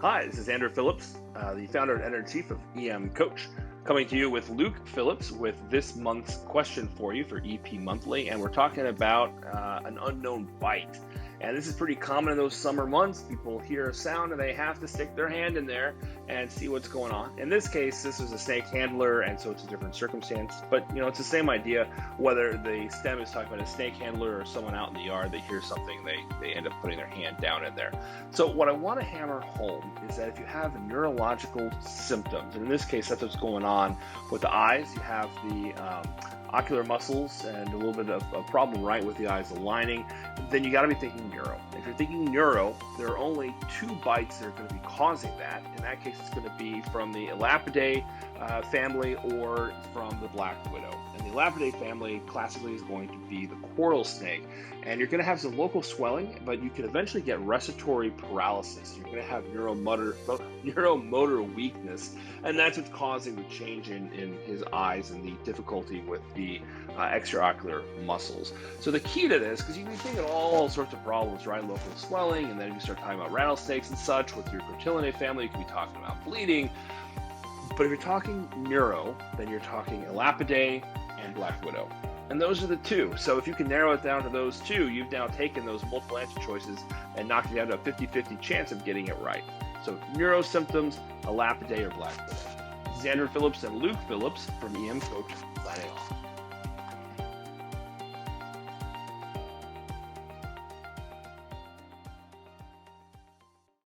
Hi, this is Andrew Phillips, the founder and editor-in-chief of EM Coach, coming to you with Luke Phillips with this month's question for you for EP Monthly, and we're talking about an unknown bite. And this is pretty common in those summer months. People hear a sound and they have to stick their hand in there and see what's going on. In this case, this is a snake handler, and so it's a different circumstance. But, it's the same idea, whether the stem is talking about a snake handler or someone out in the yard, they hear something, they end up putting their hand down in there. So what I want to hammer home is that if you have neurological symptoms, and in this case, that's what's going on with the eyes. You have the ocular muscles and a little bit of a problem right with the eyes aligning, then you got to be thinking neuro. If you're thinking neuro, there are only two bites that are going to be causing that. In that case, it's going to be from the Elapidae family or from the black widow. And the Elapidae family classically is going to be the coral snake. And you're going to have some local swelling, but you can eventually get respiratory paralysis. You're going to have neuromotor weakness, and that's what's causing the change in his eyes and the difficulty with the extraocular muscles. So the key to this, because you can think of all sorts of problems, right? Local swelling, and then if you start talking about rattlesnakes and such with your Crotalinae family, you could be talking about bleeding. But if you're talking neuro, then you're talking Elapidae and black widow. And those are the two. So if you can narrow it down to those two, you've now taken those multiple answer choices and knocked it down to a 50-50 chance of getting it right. So neuro symptoms, Elapidae or black widow. This is Andrew Phillips and Luke Phillips from EM Coach signing off.